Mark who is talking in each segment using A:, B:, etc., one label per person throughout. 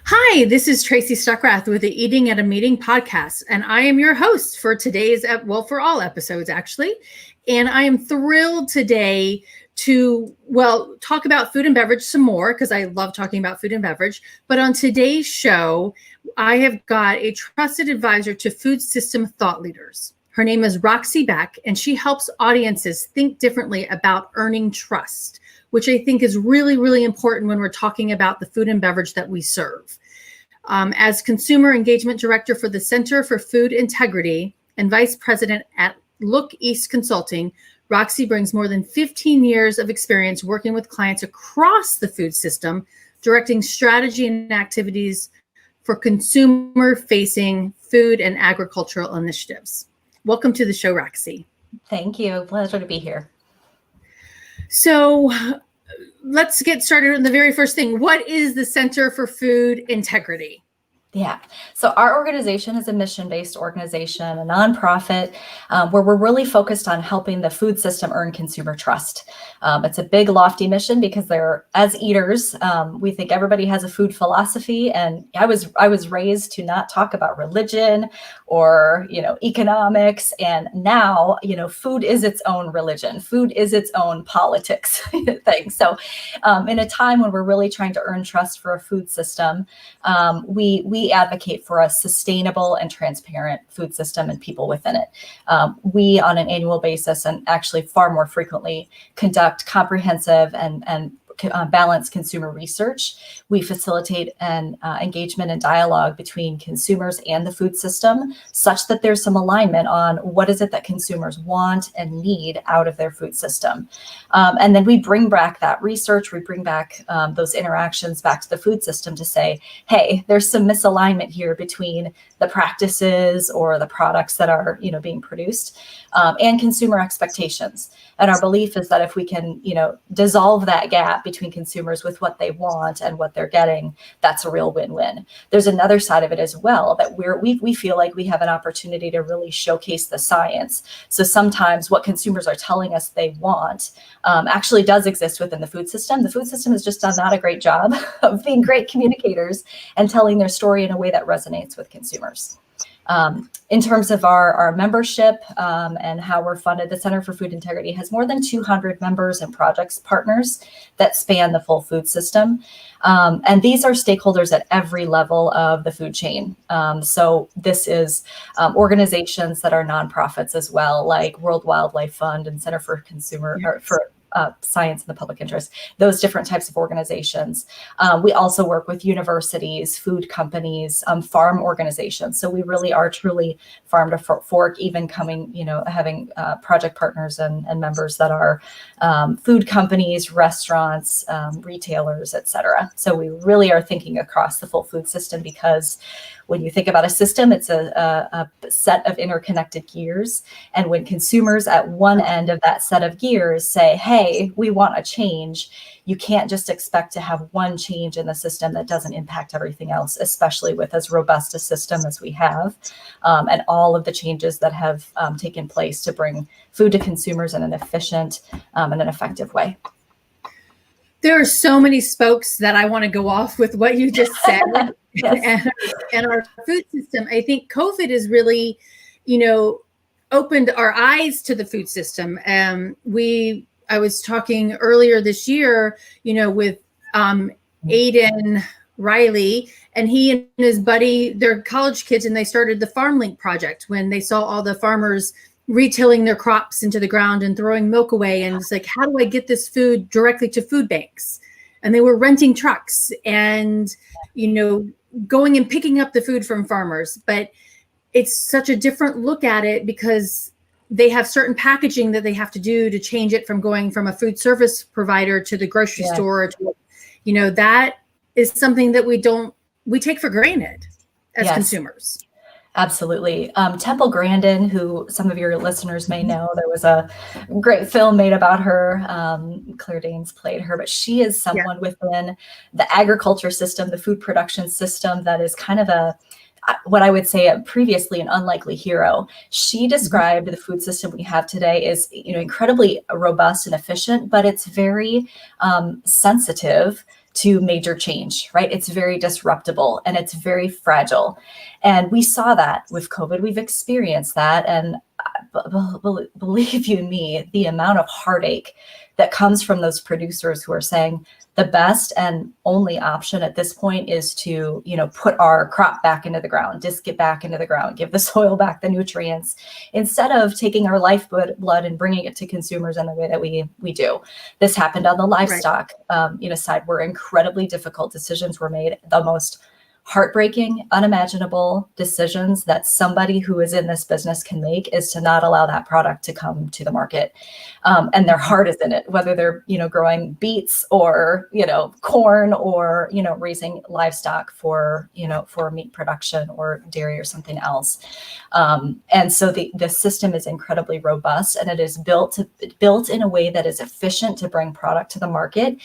A: Hi, this is Tracy Stuckrath with the Eating at a Meeting podcast, and I am your host for today's, for all episodes actually. And I am thrilled today to, talk about food and beverage some more because I love talking about food and beverage. But on today's show, I have got a trusted advisor to food system thought leaders. Her name is Roxi Beck, and she helps audiences think differently about earning trust, which I think is really, really important when we're talking about the food and beverage that we serve. As Consumer Engagement Director for the Center for Food Integrity and Vice President at Look East Consulting, Roxi brings more than 15 years of experience working with clients across the food system, directing strategy and activities for consumer-facing food and agricultural initiatives. Welcome to the show, Roxi.
B: Thank you. Pleasure to be here.
A: So let's get started on the very first thing. What is the Center for Food Integrity?
B: Yeah. So our organization is a mission-based organization, a nonprofit, where we're really focused on helping the food system earn consumer trust. It's a big, lofty mission because as eaters, we think everybody has a food philosophy. And I was raised to not talk about religion or, economics. And now, food is its own religion. Food is its own politics thing. So in a time when we're really trying to earn trust for a food system, we advocate for a sustainable and transparent food system and people within it. We, on an annual basis, and actually far more frequently, conduct comprehensive and balanced consumer research. We facilitate an engagement and dialogue between consumers and the food system such that there's some alignment on what is it that consumers want and need out of their food system. And then we bring back that research, we bring back those interactions back to the food system to say, hey, there's some misalignment here between the practices or the products that are being produced and consumer expectations. And our belief is that if we can, dissolve that gap between consumers with what they want and what they're getting, that's a real win-win. There's another side of it as well that we feel like we have an opportunity to really showcase the science. So sometimes what consumers are telling us they want actually does exist within the food system. The food system has just done not a great job of being great communicators and telling their story in a way that resonates with consumers. In terms of our membership and how we're funded, the Center for Food Integrity has more than 200 members and projects partners that span the full food system. And these are stakeholders at every level of the food chain. So this is organizations that are nonprofits as well, like World Wildlife Fund and Center for Consumer or for Science in the Public Interest, those different types of organizations. We also work with universities, food companies, farm organizations. So we really are truly farm to fork, even having project partners and members that are food companies, restaurants, retailers, et cetera. So we really are thinking across the full food system because when you think about a system, it's a set of interconnected gears. And when consumers at one end of that set of gears say, hey, we want a change, you can't just expect to have one change in the system that doesn't impact everything else, especially with as robust a system as we have, and all of the changes that have taken place to bring food to consumers in an efficient and an effective way.
A: There are so many spokes that I want to go off with what you just said.
B: Yes.
A: and our food system. I think COVID has really, opened our eyes to the food system. I was talking earlier this year, with Aiden Riley, and he and his buddy, they're college kids, and they started the Farm Link project when they saw all the farmers retailing their crops into the ground and throwing milk away. And it's like, how do I get this food directly to food banks? And they were renting trucks and, going and picking up the food from farmers. But it's such a different look at it because they have certain packaging that they have to do to change it from going from a food service provider to the grocery store. That is something that we take for granted as consumers.
B: Absolutely. Temple Grandin, who some of your listeners may know, there was a great film made about her. Claire Danes played her, but she is someone within the agriculture system, the food production system, that is kind of what I would say previously an unlikely hero. She described the food system we have today as incredibly robust and efficient, but it's very sensitive to major change, right? It's very disruptible and it's very fragile. And we saw that with COVID. We've experienced that. And believe you me, the amount of heartache that comes from those producers who are saying the best and only option at this point is to, put our crop back into the ground, disc it back into the ground, give the soil back the nutrients, instead of taking our lifeblood and bringing it to consumers in the way that we do. This happened on the livestock side, where incredibly difficult decisions were made. The most heartbreaking, unimaginable decisions that somebody who is in this business can make is to not allow that product to come to the market. And their heart is in it, whether they're, growing beets or, corn or, raising livestock for meat production or dairy or something else. And so the system is incredibly robust, and it is built in a way that is efficient to bring product to the market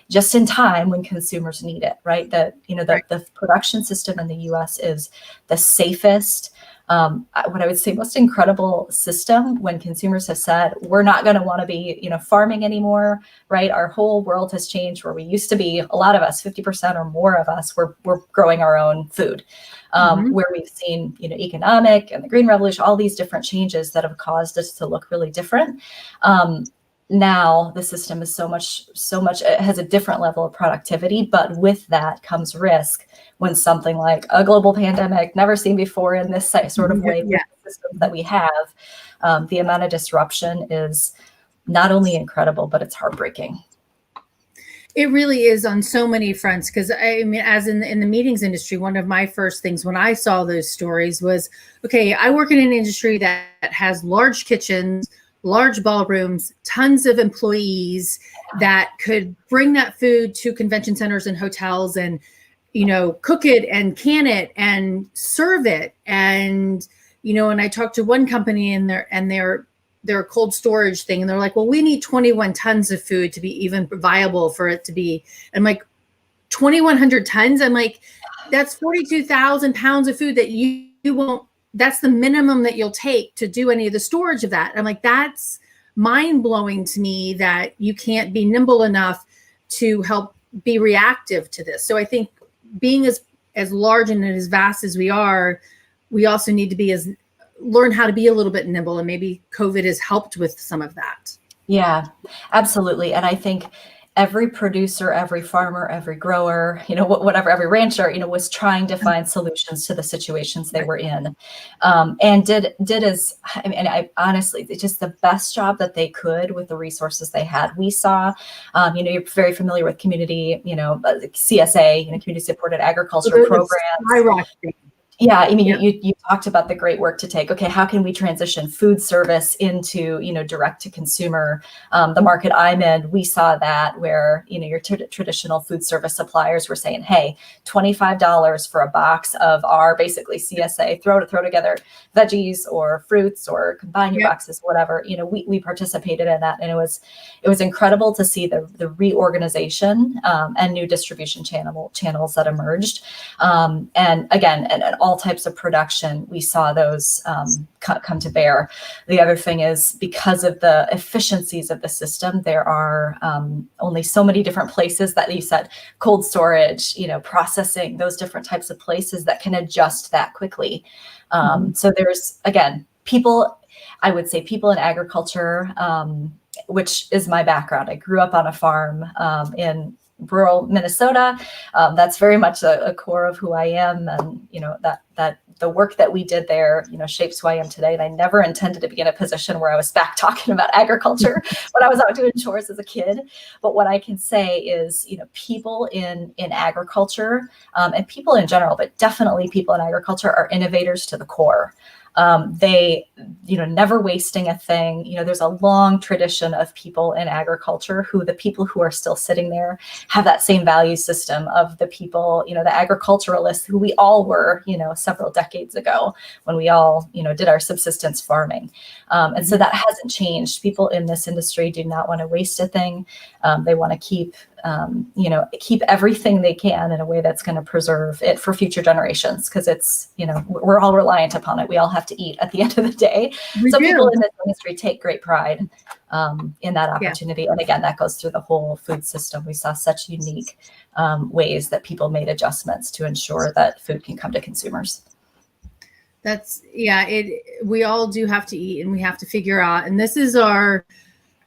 B: just in time when consumers need it, right? The production system in the US is the safest, what I would say most incredible system when consumers have said, we're not going to want to be, farming anymore, right? Our whole world has changed, where we used to be, a lot of us, 50% or more of us, we're growing our own food, where we've seen, economic and the green revolution, all these different changes that have caused us to look really different. Now the system is so much, it has a different level of productivity, but with that comes risk when something like a global pandemic, never seen before in this sort of way, the systems that we have, the amount of disruption is not only incredible, but it's heartbreaking.
A: It really is on so many fronts. Because I mean, as in the meetings industry, one of my first things when I saw those stories was, okay, I work in an industry that has large kitchens, large ballrooms, tons of employees that could bring that food to convention centers and hotels and, cook it and can it and serve it. And, and I talked to one company and their cold storage thing, and they're like, well, we need 21 tons of food to be even viable for it to be. I'm like, 2,100 tons? I'm like, that's 42,000 pounds of food that you won't, that's the minimum that you'll take to do any of the storage of that. I'm like, that's mind blowing to me that you can't be nimble enough to help be reactive to this. So I think being as large and as vast as we are, we also need to learn how to be a little bit nimble, and maybe COVID has helped with some of that.
B: Yeah, absolutely. And I think every producer, every farmer, every grower, whatever, every rancher, was trying to find solutions to the situations they were in, and did I honestly, just the best job that they could with the resources they had. We saw, you're very familiar with community, CSA, community supported agriculture programs. Yeah, I mean, you talked about the great work to take. Okay, how can we transition food service into, direct to consumer? The market I'm in, we saw that where, your traditional food service suppliers were saying, hey, $25 for a box of our basically CSA, throw together veggies or fruits or combine your boxes, whatever. We participated in that, and it was incredible to see the reorganization and new distribution channels that emerged. And again, and all types of production, we saw those come to bear. The other thing is, because of the efficiencies of the system, there are only so many different places that you said, cold storage, processing, those different types of places that can adjust that quickly. So there's, again, I would say people in agriculture, which is my background. I grew up on a farm in rural Minnesota. That's very much a core of who I am. And, that the work that we did there, shapes who I am today. And I never intended to be in a position where I was back talking about agriculture when I was out doing chores as a kid. But what I can say is, people in agriculture, and people in general, but definitely people in agriculture, are innovators to the core. They, never wasting a thing. There's a long tradition of people in agriculture the people who are still sitting there have that same value system of the people, the agriculturalists who we all were, several decades ago when we all, did our subsistence farming. And so that hasn't changed. People in this industry do not want to waste a thing. They want to keep everything they can in a way that's going to preserve it for future generations, because it's, we're all reliant upon it. We all have to eat at the end of the day. People in this industry take great pride in that opportunity. And again, that goes through the whole food system. We saw such unique ways that people made adjustments to ensure that food can come to consumers.
A: We all do have to eat, and we have to figure out, and this is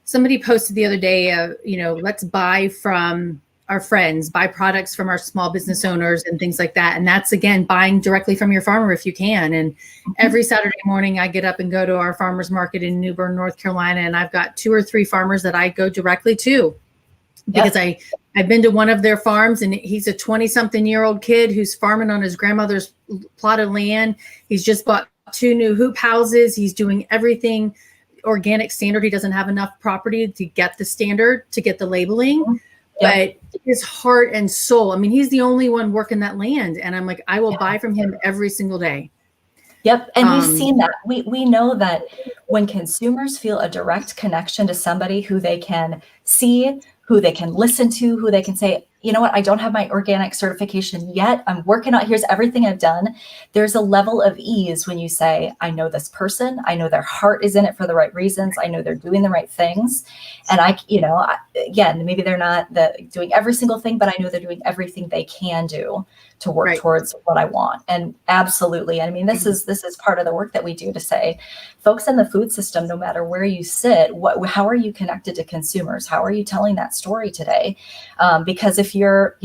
A: somebody posted the other day, let's buy from our friends, buy products from our small business owners and things like that. And that's, again, buying directly from your farmer if you can. And every Saturday morning I get up and go to our farmers market in New Bern, North Carolina. And I've got 2 or 3 farmers that I go directly to because I've been to one of their farms, and he's a 20-something-year-old kid who's farming on his grandmother's plot of land. He's just bought 2 new hoop houses. He's doing everything organic standard. He doesn't have enough property to get the standard, to get the labeling. But his heart and soul, I mean, he's the only one working that land. And I'm like, I will buy from him every single day.
B: Yep. And we've seen that. We know that when consumers feel a direct connection to somebody who they can see, who they can listen to, who they can say, you know what, I don't have my organic certification yet. I'm working on, here's everything I've done. There's a level of ease when you say, I know this person, I know their heart is in it for the right reasons. I know they're doing the right things. And again, maybe they're not doing every single thing, but I know they're doing everything they can do to work towards what I want. And absolutely. I mean, this is part of the work that we do to say, folks in the food system, no matter where you sit, how are you connected to consumers? How are you telling that story today? Because if you're,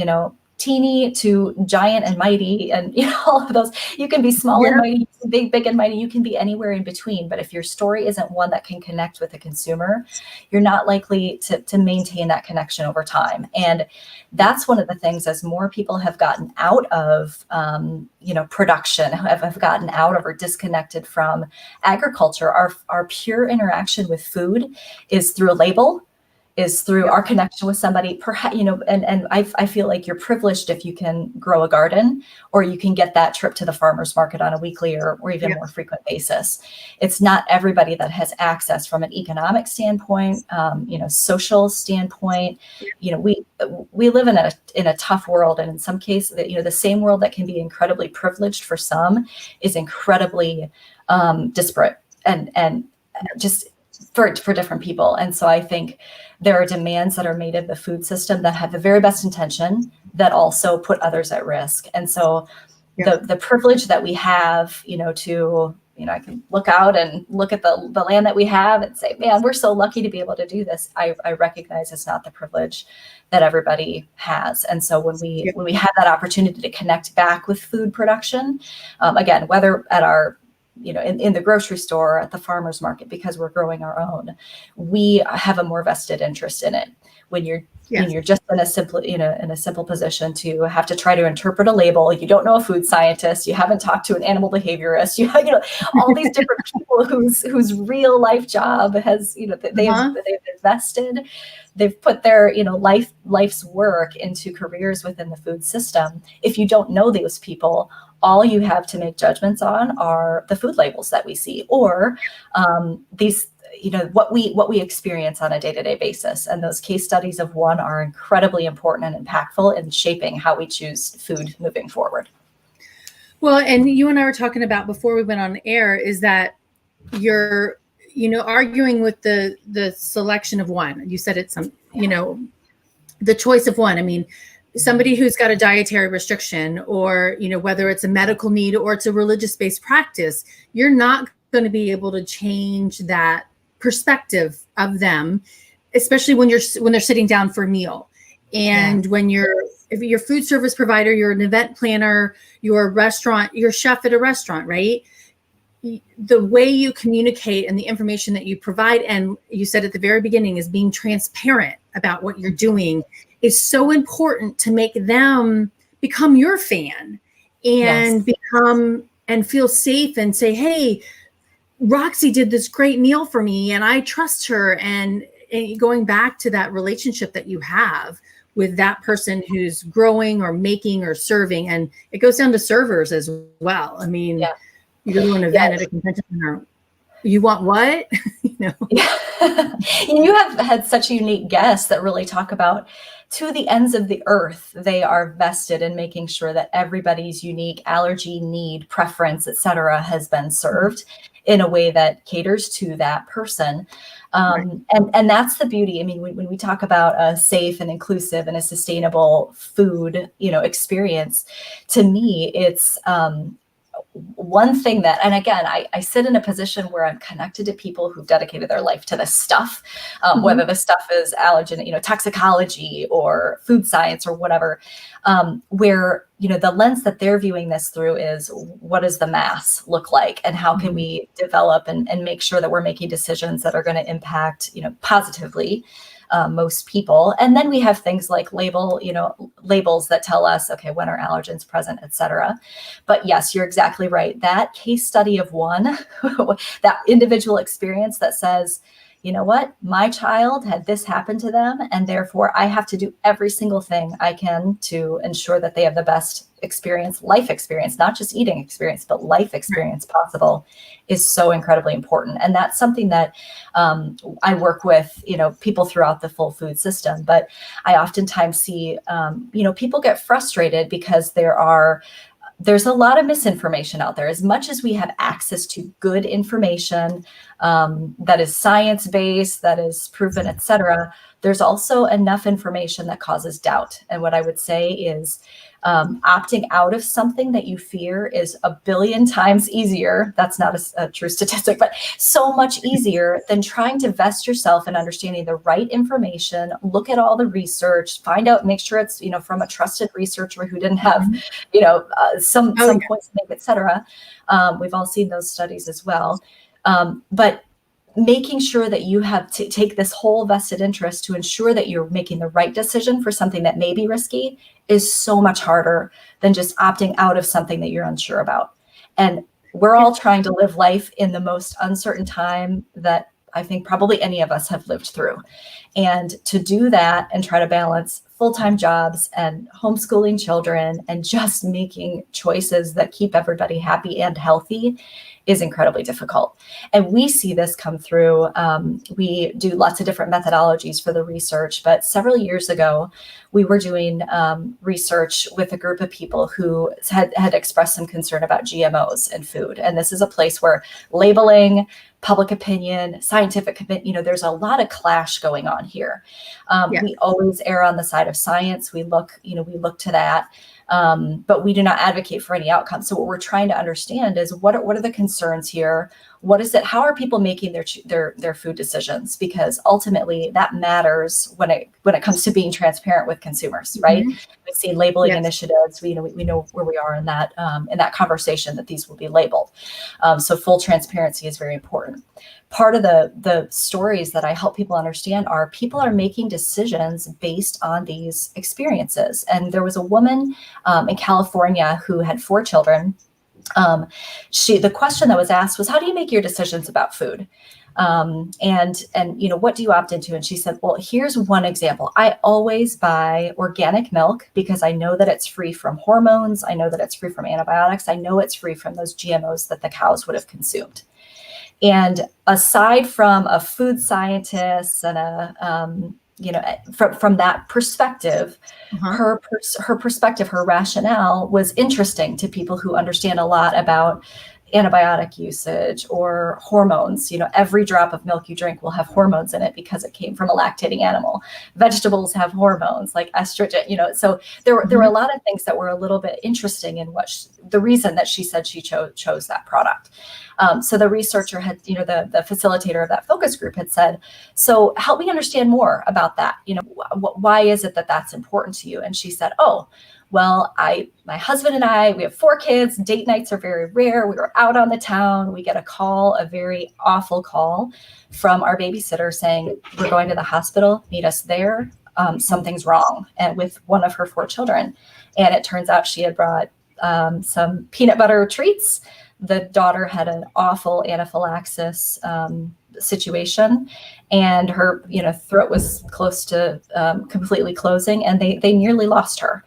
B: teeny to giant and mighty and all of those, you can be small and mighty, big and mighty, you can be anywhere in between. But if your story isn't one that can connect with the consumer, you're not likely to maintain that connection over time. And that's one of the things, as more people have gotten out of production, have gotten out of or disconnected from agriculture, our pure interaction with food is through a label, is through our connection with somebody, perhaps, and I feel like you're privileged if you can grow a garden, or you can get that trip to the farmer's market on a weekly or even more frequent basis. It's not everybody that has access from an economic standpoint, social standpoint. We live in a tough world, and in some cases, the same world that can be incredibly privileged for some is incredibly disparate and just for different people. And so I think there are demands that are made of the food system that have the very best intention that also put others at risk. And so the privilege that we have, I can look out and look at the land that we have and say, man, we're so lucky to be able to do this. I recognize it's not the privilege that everybody has. And so when we have that opportunity to connect back with food production, again, whether at our in the grocery store, at the farmer's market, because we're growing our own, we have a more vested interest in it. When you're just in a simple position to have to try to interpret a label, you don't know a food scientist, you haven't talked to an animal behaviorist, all these different people whose real life job has, they've invested, they've put their life's work into careers within the food system. If you don't know those people, all you have to make judgments on are the food labels that we see, or these, what we experience on a day-to-day basis. And those case studies of one are incredibly important and impactful in shaping how we choose food moving forward.
A: Well, and you and I were talking about before we went on air is that you're, arguing with the selection of one. You said it's the choice of one. I mean, somebody who's got a dietary restriction, or, whether it's a medical need or it's a religious-based practice, you're not going to be able to change that perspective of them, especially when they're sitting down for a meal. And if you're a food service provider, you're an event planner, you're a restaurant, you're a chef at a restaurant, right? The way you communicate and the information that you provide, and you said at the very beginning, is being transparent about what you're doing, is so important to make them become your fan and become and feel safe and say, hey, Roxi did this great meal for me and I trust her. And going back to that relationship that you have with that person who's growing or making or serving. And it goes down to servers as well. I mean, you go to an event at a convention center, you want what?
B: You have had such unique guests that really talk about, to the ends of the earth, they are vested in making sure that everybody's unique allergy, need, preference, et cetera, has been served in a way that caters to that person. And that's the beauty. I mean, when we talk about a safe and inclusive and a sustainable food, experience, to me, it's one thing that, and again, I sit in a position where I'm connected to people who've dedicated their life to this stuff, whether the stuff is allergen, toxicology or food science or whatever, where, the lens that they're viewing this through is, what does the mass look like, and how can we develop and make sure that we're making decisions that are going to impact, positively most people. And then we have things like labels that tell us, okay, when are allergens present, et cetera. But yes, you're exactly right. That case study of one, that individual experience that says, you know what, my child had this happen to them, and therefore I have to do every single thing I can to ensure that they have the best experience, life experience, not just eating experience, but life experience possible, is so incredibly important. And that's something that I work with, people throughout the full food system. But I oftentimes see, people get frustrated because there's a lot of misinformation out there. As much as we have access to good information that is science-based, that is proven, et cetera, there's also enough information that causes doubt. And what I would say is opting out of something that you fear is 1 billion times easier. That's not a true statistic, but so much easier than trying to vest yourself in understanding the right information, look at all the research, find out, make sure it's, from a trusted researcher who didn't have, some points to make, et cetera. We've all seen those studies as well. But making sure that you have to take this whole vested interest to ensure that you're making the right decision for something that may be risky is so much harder than just opting out of something that you're unsure about. And we're all trying to live life in the most uncertain time that I think probably any of us have lived through. And to do that and try to balance full-time jobs and homeschooling children and just making choices that keep everybody happy and healthy is incredibly difficult. And we see this come through. We do lots of different methodologies for the research, but several years ago, we were doing research with a group of people who had expressed some concern about GMOs in food. And this is a place where labeling, public opinion, scientific opinion, there's a lot of clash going on here. We always err on the side of science. We look to that. But we do not advocate for any outcome. So what we're trying to understand is what are the concerns here? What is it? How are people making their food decisions? Because ultimately that matters when it comes to being transparent with consumers, right? We've seen labeling initiatives. We know where we are in that conversation, that these will be labeled. So full transparency is very important. Part of the stories that I help people understand are people are making decisions based on these experiences. And there was a woman in California who had 4 children. The question that was asked was, how do you make your decisions about food? And what do you opt into? And she said, well, here's one example. I always buy organic milk because I know that it's free from hormones. I know that it's free from antibiotics. I know it's free from those GMOs that the cows would have consumed. And aside from a food scientist and from that perspective, her perspective, her rationale was interesting to people who understand a lot about antibiotic usage or hormones. Every drop of milk you drink will have hormones in it because it came from a lactating animal. Vegetables have hormones like estrogen, so there were a lot of things that were a little bit interesting in the reason that she said she chose that product. So the researcher had, the facilitator of that focus group had said, so help me understand more about that. Why is it that that's important to you? And she said, oh, well, my husband and I, we have 4 kids. Date nights are very rare. We were out on the town. We get a very awful call from our babysitter saying, we're going to the hospital, meet us there. Something's wrong. And with one of her 4 children. And it turns out she had brought some peanut butter treats. The daughter had an awful anaphylaxis situation, and her throat was close to completely closing, and they nearly lost her.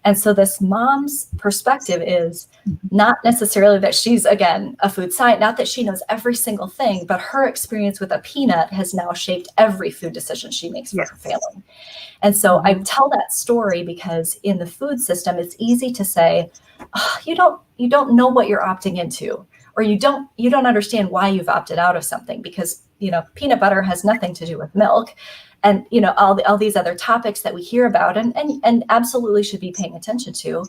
B: And so this mom's perspective is not necessarily that she's, again, a food scientist, not that she knows every single thing, but her experience with a peanut has now shaped every food decision she makes for her family. And so I tell that story because in the food system, it's easy to say, oh, you don't know what you're opting into, or you don't understand why you've opted out of something, because peanut butter has nothing to do with milk. And, all these other topics that we hear about and absolutely should be paying attention to.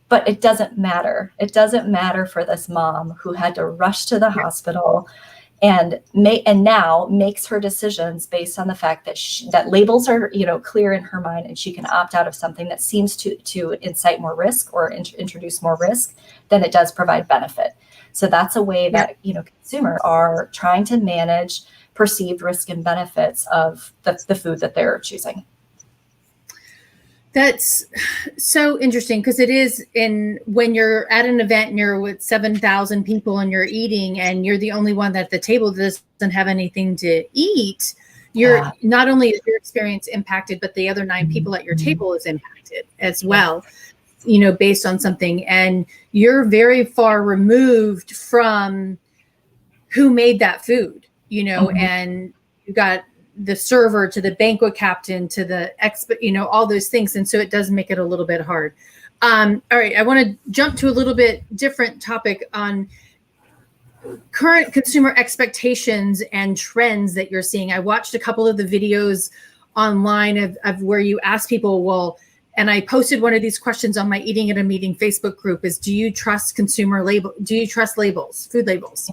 B: But it doesn't matter. It doesn't matter for this mom who had to rush to the hospital and now makes her decisions based on the fact that that labels are, clear in her mind, and she can opt out of something that seems to incite more risk or introduce more risk than it does provide benefit. So that's a way that, consumers are trying to manage perceived risk and benefits of the food that they're choosing.
A: That's so interesting, because it is when you're at an event and you're with 7,000 people and you're eating and you're the only one at the table that doesn't have anything to eat, you're not only is your experience impacted, but the other 9 people at your table is impacted as well, based on something. And you're very far removed from who made that food, and you got the server to the banquet captain to the all those things. And so it does make it a little bit hard. All right. I want to jump to a little bit different topic on current consumer expectations and trends that you're seeing. I watched a couple of the videos online of where you ask people, and I posted one of these questions on my Eating at a Meeting Facebook group is, do you trust do you trust labels, food labels?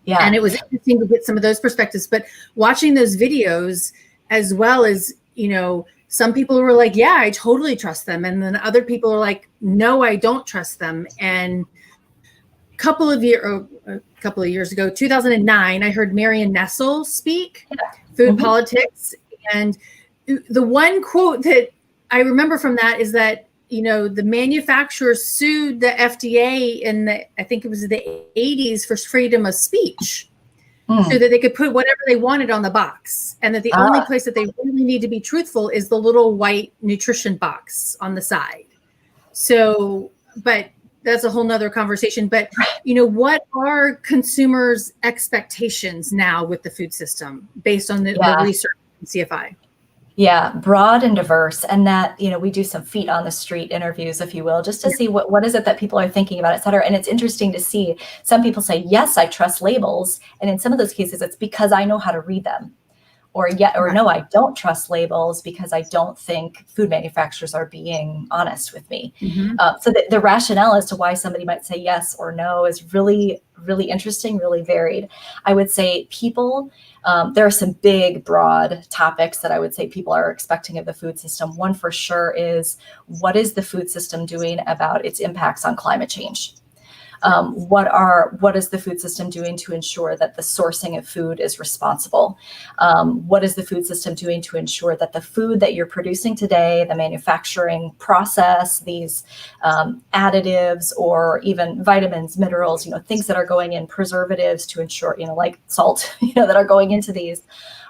B: Yeah.
A: And it was interesting to get some of those perspectives, but watching those videos, as well as, some people were like, yeah, I totally trust them. And then other people are like, no, I don't trust them. And a couple of years ago, 2009, I heard Marion Nestle speak, Food Politics. And the one quote that I remember from that is that, the manufacturers sued the FDA in I think it was the 80s for freedom of speech, so that they could put whatever they wanted on the box. And that the only place that they really need to be truthful is the little white nutrition box on the side. So, but that's a whole nother conversation. But, what are consumers' expectations now with the food system based on the research in CFI?
B: Yeah, broad and diverse. And that, we do some feet on the street interviews, if you will, just to see what is it that people are thinking about, et cetera. And it's interesting to see some people say, yes, I trust labels. And in some of those cases, it's because I know how to read them. Or no, I don't trust labels because I don't think food manufacturers are being honest with me. So the rationale as to why somebody might say yes or no is really, really interesting, really varied. I would say people, there are some big, broad topics that I would say people are expecting of the food system. One for sure is, what is the food system doing about its impacts on climate change? What is the food system doing to ensure that the sourcing of food is responsible? What is the food system doing to ensure that the food that you're producing today, the manufacturing process, these additives or even vitamins, minerals, things that are going in, preservatives to ensure, like salt, that are going into these,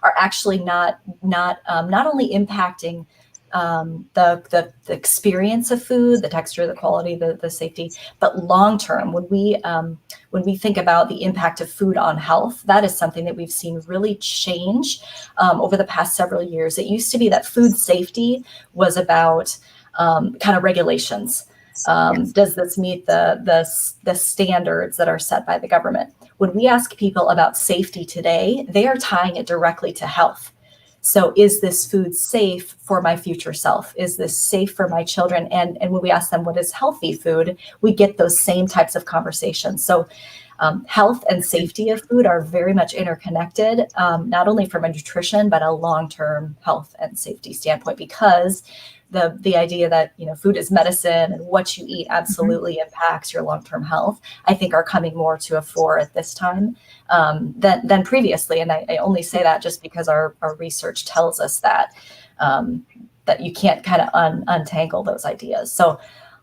B: are actually not only impacting the experience of food, the texture, the quality, the safety, but long term, when we think about the impact of food on health, that is something that we've seen really change over the past several years. It used to be that food safety was about kind of regulations. Does this meet the standards that are set by the government? When we ask people about safety today, they are tying it directly to health. So is this food safe for my future self? Is this safe for my children? And when we ask them what is healthy food, we get those same types of conversations. So health and safety of food are very much interconnected, not only from a nutrition, but a long-term health and safety standpoint, because the idea that, food is medicine and what you eat absolutely impacts your long-term health, I think are coming more to a fore at this time than previously. And I only say that just because our research tells us that you can't kind of untangle those ideas. So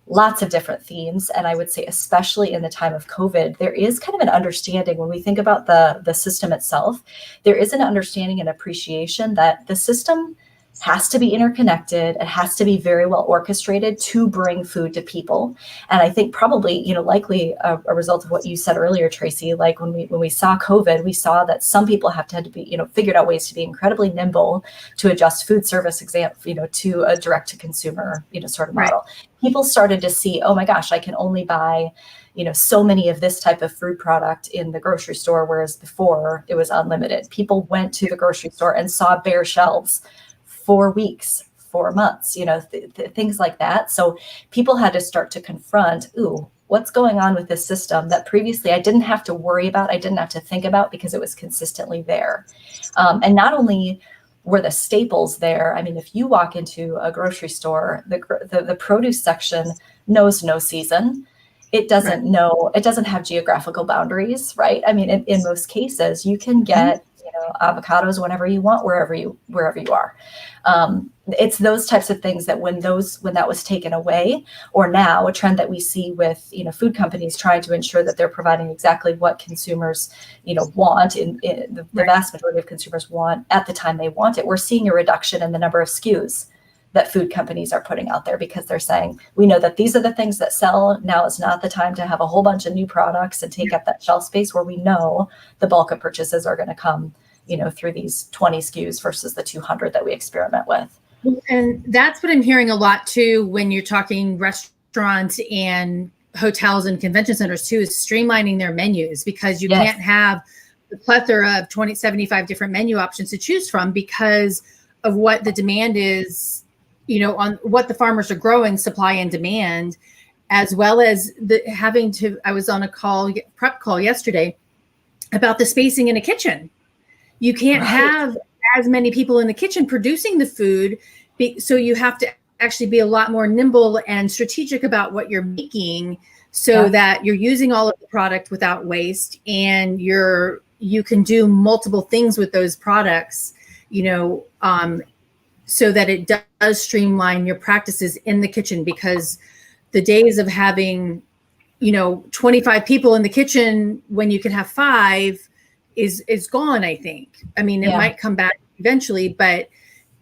B: lots of different themes. And I would say, especially in the time of COVID, there is kind of an understanding when we think about the system itself, there is an understanding and appreciation that the system has to be interconnected. It has to be very well orchestrated to bring food to people. And I think probably, likely a result of what you said earlier, Tracy, like when we saw COVID, we saw that some people had to be, figured out ways to be incredibly nimble to adjust food service to a direct to consumer, sort of model. Right. People started to see, oh my gosh, I can only buy so many of this type of food product in the grocery store, whereas before it was unlimited. People went to the grocery store and saw bare shelves for weeks, for months, things like that. So people had to start to confront, what's going on with this system that previously I didn't have to worry about, I didn't have to think about because it was consistently there. And not only were the staples there, I mean, if you walk into a grocery store, the produce section knows no season. It doesn't know, it doesn't have geographical boundaries, right? I mean, in most cases, you can get avocados whenever you want, wherever you are. It's those types of things that when that was taken away, or now a trend that we see with food companies trying to ensure that they're providing exactly what consumers want, in the vast majority of consumers want at the time they want it. We're seeing a reduction in the number of SKUs that food companies are putting out there because they're saying, we know that these are the things that sell. Now is not the time to have a whole bunch of new products and take up that shelf space where we know the bulk of purchases are going to come, through these 20 SKUs versus the 200 that we experiment with.
A: And that's what I'm hearing a lot too, when you're talking restaurants and hotels and convention centers too, is streamlining their menus, because you can't have the plethora of 75 different menu options to choose from because of what the demand is, on what the farmers are growing, supply and demand, as well as I was on a prep call yesterday about the spacing in a kitchen. You can't have as many people in the kitchen producing the food. So you have to actually be a lot more nimble and strategic about what you're making so that you're using all of the product without waste, and you can do multiple things with those products, so that it does streamline your practices in the kitchen, because the days of having, 25 people in the kitchen when you can have 5 is gone, I think. I mean, it might come back eventually, but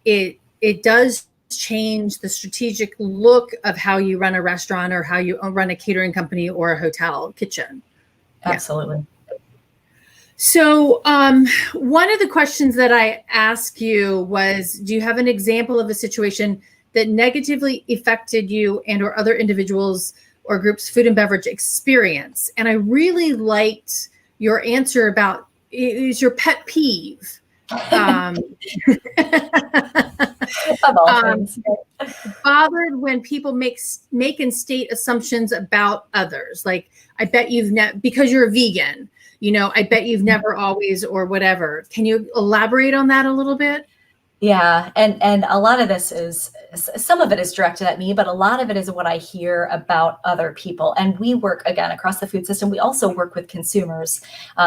A: it does change the strategic look of how you run a restaurant or how you run a catering company or a hotel kitchen.
B: Absolutely.
A: So one of the questions that I asked you was, do you have an example of a situation that negatively affected you and or other individuals or groups' food and beverage experience? And I really liked your answer about it is your pet peeve. Bothered when people make and state assumptions about others. Like, I bet because you're a vegan, I bet you've never always, or whatever. Can you elaborate on that a little bit?
B: Yeah. And a lot of this some of it is directed at me, but a lot of it is what I hear about other people. And we work, again, across the food system. We also work with consumers.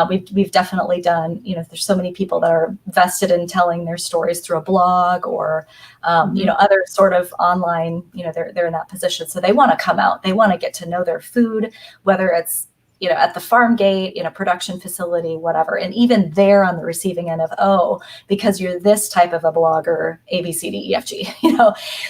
B: We've definitely done, there's so many people that are vested in telling their stories through a blog or, other sort of online, they're in that position. So they want to come out, they want to get to know their food, whether it's, at the farm gate, in a production facility, whatever. And even there on the receiving end of, because you're this type of a blogger, A, B, C, D, E, F, G,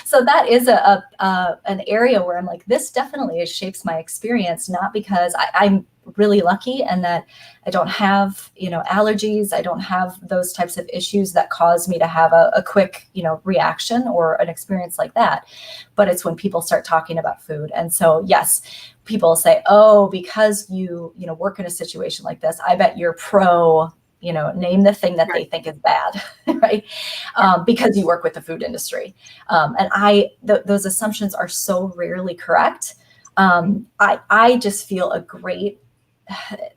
B: So that is an area where I'm like, this definitely shapes my experience, not because I'm really lucky and that I don't have, allergies. I don't have those types of issues that cause me to have a quick, reaction or an experience like that. But it's when people start talking about food. And so, yes, people say, because you work in a situation like this, I bet you're pro, name the thing that they think is bad, right? Because you work with the food industry. And those assumptions are so rarely correct. I just feel a great,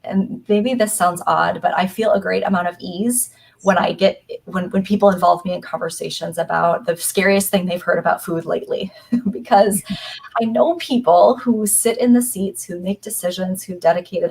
B: and maybe this sounds odd, but I feel a great amount of ease when people involve me in conversations about the scariest thing they've heard about food lately, because I know people who sit in the seats, who make decisions, who dedicated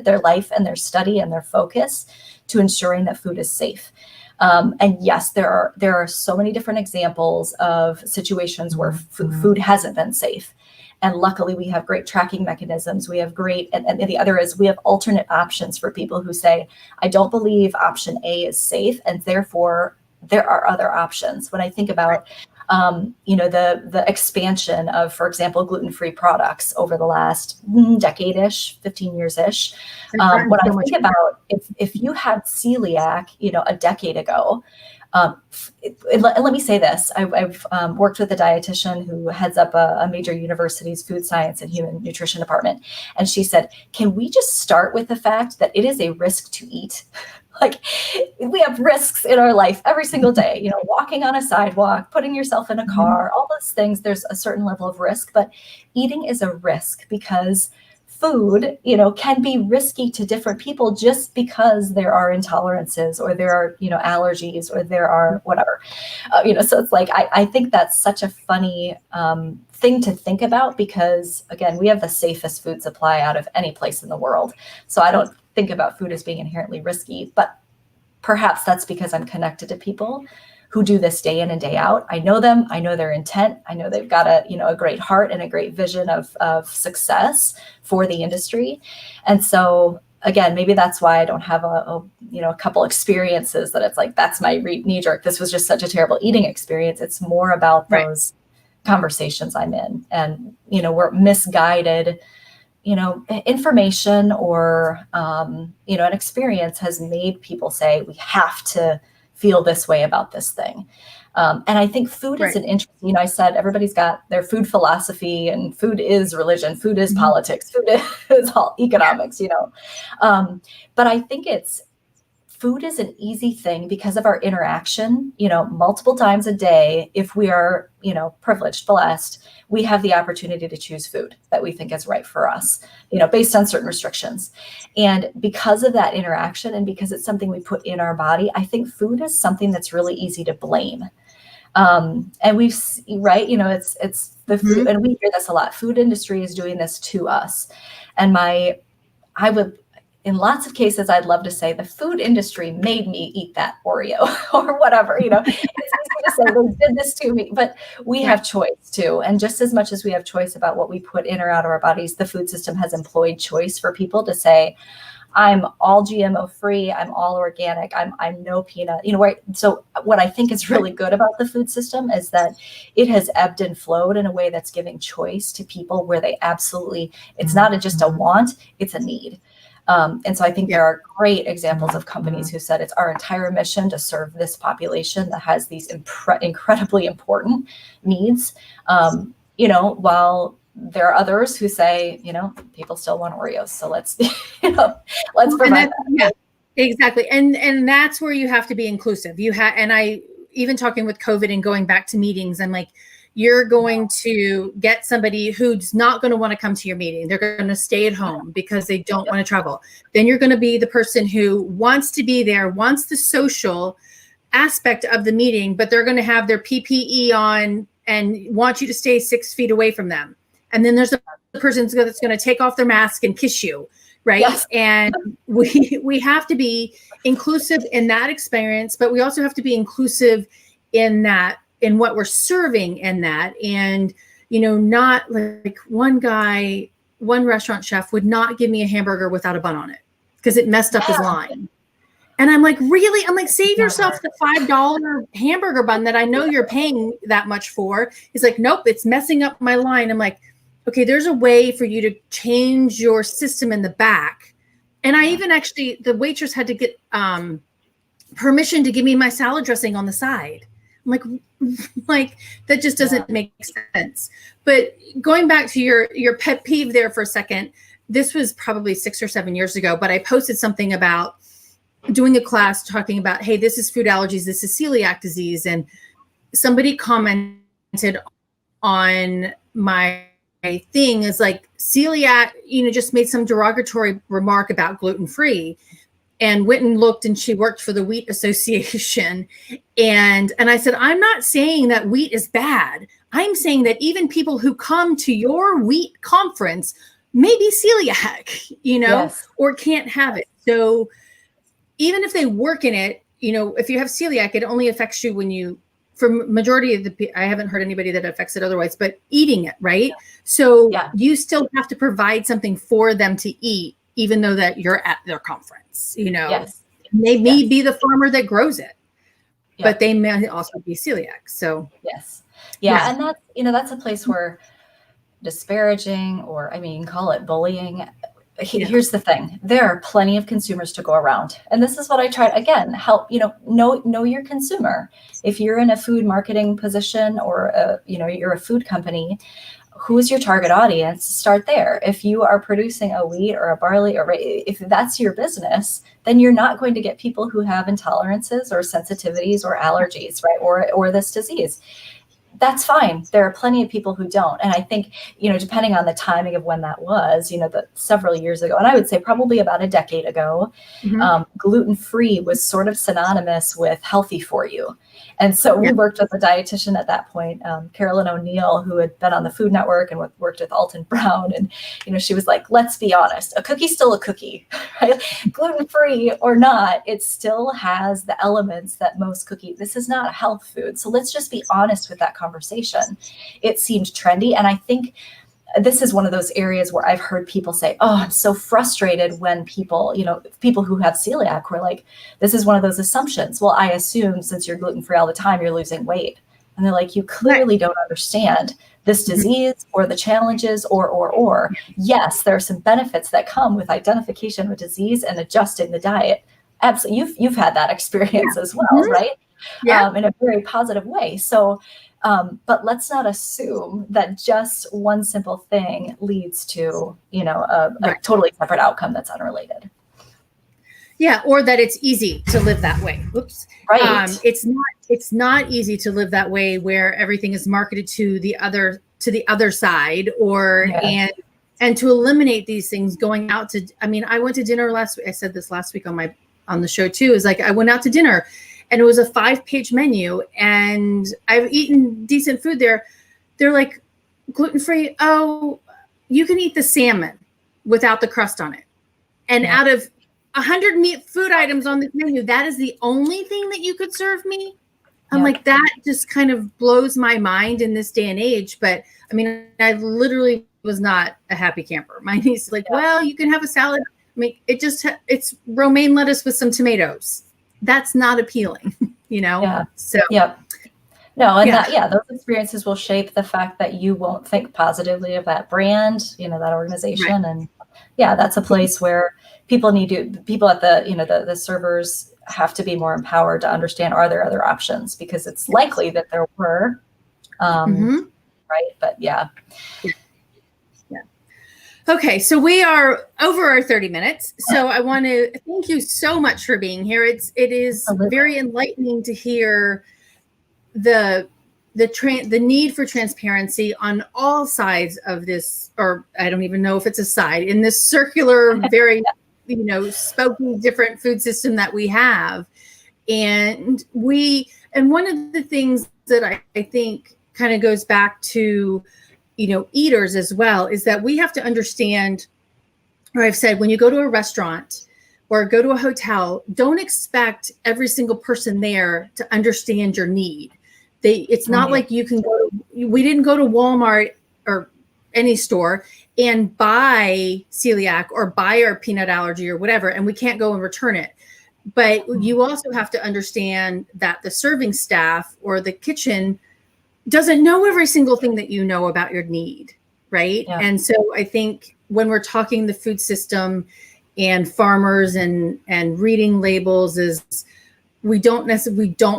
B: their life and their study and their focus to ensuring that food is safe. And yes, there are so many different examples of situations where food hasn't been safe. And luckily, we have great tracking mechanisms. We have and the other is we have alternate options for people who say, I don't believe option A is safe, and therefore there are other options. When I think about, the expansion of, for example, gluten-free products over the last decade-ish, 15 years-ish. When I think about if you had celiac, a decade ago, let me say this. I've worked with a dietitian who heads up a major university's food science and human nutrition department. And she said, can we just start with the fact that it is a risk to eat? Like, we have risks in our life every single day, walking on a sidewalk, putting yourself in a car, all those things, there's a certain level of risk, but eating is a risk because food, can be risky to different people just because there are intolerances or there are, allergies or there are whatever, so it's like, I think that's such a funny thing to think about because, again, we have the safest food supply out of any place in the world. So I don't think about food as being inherently risky, but perhaps that's because I'm connected to people who do this day in and day out. I know them. I know their intent. I know they've got a great heart and a great vision of success for the industry. And so, again, maybe that's why I don't have a couple experiences that it's like, that's my knee jerk. This was just such a terrible eating experience. It's more about those conversations I'm in, and, we're misguided, information or, an experience has made people say, we have to feel this way about this thing. And I think food is an interesting, I said, everybody's got their food philosophy, and food is religion, food is politics, food is all economics, but I think food is an easy thing because of our interaction, multiple times a day. If we are, privileged, blessed, we have the opportunity to choose food that we think is right for us, based on certain restrictions. And because of that interaction and because it's something we put in our body, I think food is something that's really easy to blame. And it's the food, and we hear this a lot. Food industry is doing this to us. And in lots of cases, I'd love to say the food industry made me eat that Oreo or whatever, it's easy to say they did this to me, but we have choice too. And just as much as we have choice about what we put in or out of our bodies, the food system has employed choice for people to say, I'm all GMO free, I'm all organic, I'm no peanut, right? So what I think is really good about the food system is that it has ebbed and flowed in a way that's giving choice to people where they absolutely, it's not just a want, it's a need. And so I think there are great examples of companies who said it's our entire mission to serve this population that has these incredibly important needs. While there are others who say, people still want Oreos, so let's, let's provide that.
A: Yeah, exactly. And that's where you have to be inclusive. And I, even talking with COVID and going back to meetings, I'm like, you're going to get somebody who's not going to want to come to your meeting. They're going to stay at home because they don't want to travel. Then you're going to be the person who wants to be there, wants the social aspect of the meeting, but they're going to have their PPE on and want you to stay 6 feet away from them. And then there's the person that's going to take off their mask and kiss you, right? Yes. And we have to be inclusive in that experience, but we also have to be inclusive in what we're serving in that. And, not like one restaurant chef would not give me a hamburger without a bun on it because it messed up his line. And I'm like, really? I'm like, save yourself the $5 hamburger bun that I know you're paying that much for. He's like, nope, it's messing up my line. I'm like, okay, there's a way for you to change your system in the back. And I even actually, the waitress had to get permission to give me my salad dressing on the side. I'm like that just doesn't make sense. But going back to your pet peeve there for a second, this was probably 6 or 7 years ago, but I posted something about doing a class talking about, hey, this is food allergies, this is celiac disease. And somebody commented on my thing is like, celiac, just made some derogatory remark about gluten-free, and went and looked, and she worked for the Wheat Association. And I said, I'm not saying that wheat is bad. I'm saying that even people who come to your wheat conference may be celiac, yes, or can't have it. So even if they work in it, if you have celiac, it only affects you for majority of I haven't heard anybody that affects it otherwise, but eating it, right? So you still have to provide something for them to eat, even though that you're at their conference, yes, they may be the farmer that grows it. but they may also be celiac. So
B: yes. Yeah. And that's, that's a place where disparaging, or I mean, call it bullying. Here's the thing. There are plenty of consumers to go around. And this is what I try, again, help, know your consumer. If you're in a food marketing position, or, you're a food company, who's your target audience? Start there. If you are producing a wheat or a barley, or if that's your business, then you're not going to get people who have intolerances or sensitivities or allergies, right? Or this disease. That's fine. There are plenty of people who don't. And I think, depending on the timing of when that was, several years ago, and I would say probably about a decade ago, gluten-free was sort of synonymous with healthy for you. And so we worked with a dietitian at that point, Carolyn O'Neill, who had been on the Food Network and worked with Alton Brown. And, she was like, let's be honest, a cookie's still a cookie, right? Gluten-free or not, it still has the elements that most cookies, this is not a health food. So let's just be honest with that conversation. It seemed trendy. And I think this is one of those areas where I've heard people say, oh, I'm so frustrated when people who have celiac were like, this is one of those assumptions. Well, I assume since you're gluten-free all the time, you're losing weight. And they're like, you clearly don't understand this disease or the challenges or. Yes, there are some benefits that come with identification of disease and adjusting the diet. Absolutely. You've had that experience as well, right? Yeah. In a very positive way. So, but let's not assume that just one simple thing leads to, a totally separate outcome that's unrelated.
A: Yeah, or that it's easy to live that way. Oops.
B: Right.
A: It's not easy to live that way where everything is marketed to the other side, or and to eliminate these things going out to. I mean, I went to dinner last week. I said this last week on the show too. Is like I went out to dinner, and it was a 5-page menu, and I've eaten decent food there. They're like, gluten-free. Oh, you can eat the salmon without the crust on it, and out of 100 meat food items on this menu, that is the only thing that you could serve me. I'm like, that just kind of blows my mind in this day and age. But I mean, I literally was not a happy camper. My niece is like, well, you can have a salad. I mean, it's romaine lettuce with some tomatoes. That's not appealing,
B: Yeah.
A: So
B: No, and those experiences will shape the fact that you won't think positively of that brand, that organization. Right. And that's a place where people at the servers have to be more empowered to understand, are there other options? Because it's likely that there were, right? But yeah.
A: Okay, so we are over our 30 minutes. So I want to thank you so much for being here. It is very enlightening to hear the need for transparency on all sides of this, or I don't even know if it's a side, in this circular, very, spokey different food system that we have. And one of the things that I think kind of goes back to, eaters as well, is that we have to understand, or I've said, when you go to a restaurant or go to a hotel, don't expect every single person there to understand your need. It's not like you can we didn't go to Walmart or any store and buy celiac or buy our peanut allergy or whatever, and we can't go and return it. But you also have to understand that the serving staff or the kitchen doesn't know every single thing that you know about your need, right? Yeah. And so I think when we're talking the food system and farmers and reading labels, is we don't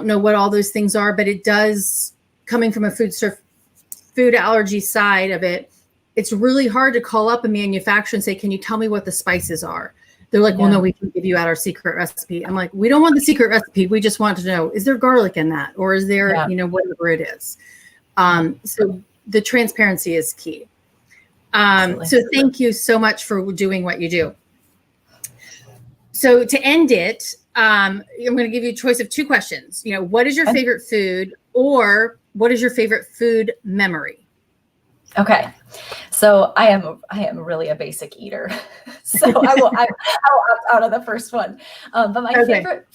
A: know what all those things are, but it does, coming from a food allergy side of it, it's really hard to call up a manufacturer and say, can you tell me what the spices are? They're like, well, no, we can give you out our secret recipe. I'm like, we don't want the secret recipe. We just want to know, is there garlic in that? Or is there, whatever it is. So the transparency is key. So thank you so much for doing what you do. So to end it, I'm going to give you a choice of 2 questions. What is your favorite food, or what is your favorite food memory?
B: Okay. So I am really a basic eater. So I will opt out of the first one. But my favorite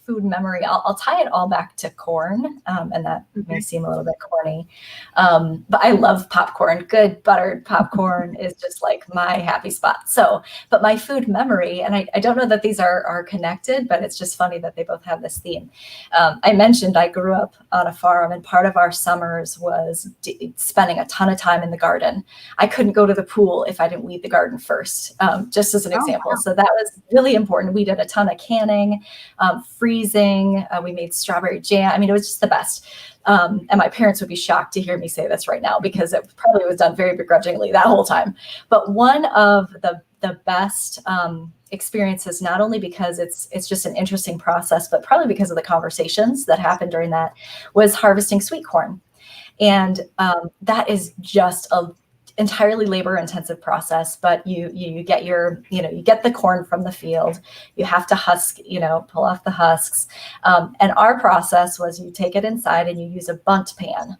B: food memory, I'll tie it all back to corn, and that may seem a little bit corny, but I love popcorn. Good buttered popcorn is just like my happy spot. So, but my food memory, and I don't know that these are connected, but it's just funny that they both have this theme. I mentioned I grew up on a farm, and part of our summers was spending a ton of time in the garden. I couldn't go to the pool if I didn't weed the garden first, just as an example. Wow. So that was really important. We did a ton of canning, freezing. We made strawberry jam. I mean, it was just the best. And my parents would be shocked to hear me say this right now, because it probably was done very begrudgingly that whole time. But one of the best experiences, not only because it's just an interesting process, but probably because of the conversations that happened during that, was harvesting sweet corn. And that is just a entirely labor intensive process, but you get you get the corn from the field, you have to husk, pull off the husks. And our process was you take it inside and you use a bunt pan,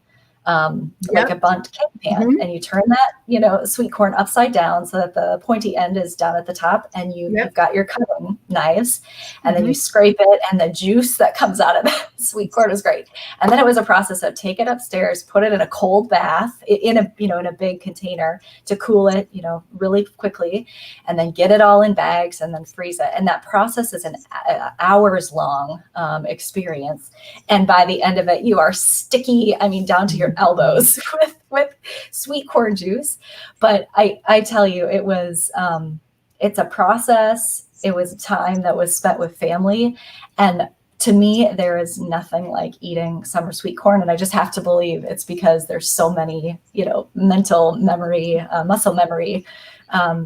B: like a bunt cake pan, and you turn that, sweet corn upside down so that the pointy end is down at the top, and you've got your cutting knives, and then you scrape it, and the juice that comes out of that sweet corn is great. And then it was a process of take it upstairs, put it in a cold bath in a big container to cool it, really quickly, and then get it all in bags and then freeze it. And that process is an hours long experience. And by the end of it, you are sticky, down to your elbows with sweet corn juice. But I tell you, it was it's a process. It was time that was spent with family, and to me, there is nothing like eating summer sweet corn. And I just have to believe it's because there's so many mental memory, muscle memory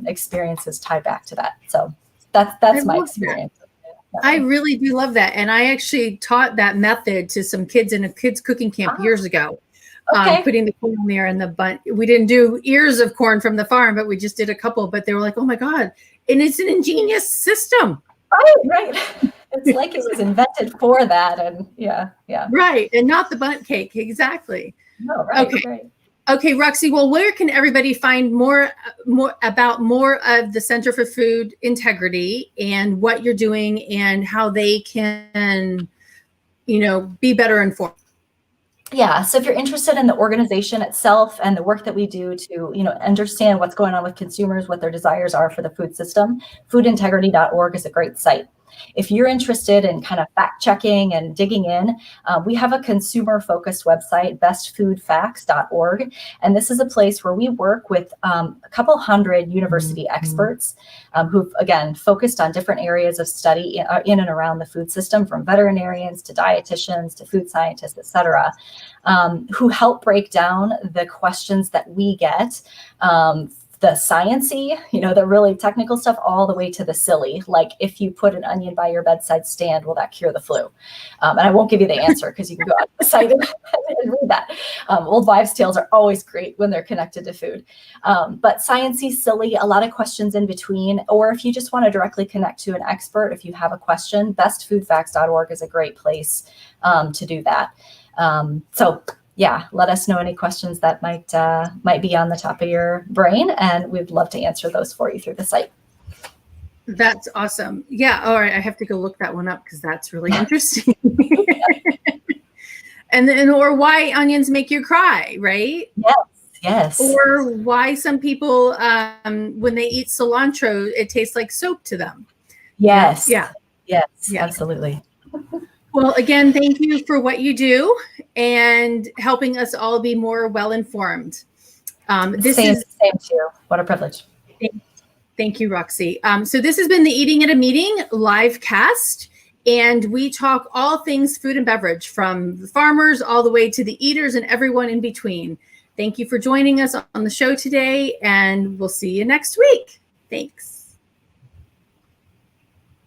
B: experiences tied back to that. So that's my experience.
A: I really do love that. And I actually taught that method to some kids in a kids cooking camp years ago. Putting the corn there in the bunt. We didn't do ears of corn from the farm, but we just did a couple. But they were like, "Oh my God!" And it's an ingenious system.
B: Right. It's like it was invented for that, and yeah.
A: Right, and not the bunt cake, exactly.
B: No, right.
A: Okay.
B: Right.
A: Okay, Roxi. Well, where can everybody find more of the Center for Food Integrity and what you're doing and how they can, be better informed?
B: Yeah. So if you're interested in the organization itself and the work that we do to, understand what's going on with consumers, what their desires are for the food system, foodintegrity.org is a great site. If you're interested in kind of fact checking and digging in, we have a consumer focused website, bestfoodfacts.org. And this is a place where we work with a couple hundred university experts who've, again, focused on different areas of study in and around the food system, from veterinarians to dietitians to food scientists, et cetera, who help break down the questions that we get, the sciencey, the really technical stuff, all the way to the silly. Like, if you put an onion by your bedside stand, will that cure the flu? And I won't give you the answer because you can go on the site and read that. Old wives' tales are always great when they're connected to food. But sciencey, silly, a lot of questions in between. Or if you just want to directly connect to an expert, if you have a question, bestfoodfacts.org is a great place to do that. So yeah, let us know any questions that might be on the top of your brain, and we'd love to answer those for you through the site.
A: That's awesome. Yeah, all right, I have to go look that one up because that's really interesting. And then, or why onions make you cry, right?
B: Yes.
A: Or why some people, when they eat cilantro, it tastes like soap to them.
B: Yes.
A: Yeah.
B: Yes, absolutely.
A: Well, again, thank you for what you do and helping us all be more well-informed.
B: Same to you. What a privilege.
A: Thank you, Roxi. So this has been the Eating at a Meeting live cast, and we talk all things food and beverage, from the farmers all the way to the eaters and everyone in between. Thank you for joining us on the show today, and we'll see you next week. Thanks.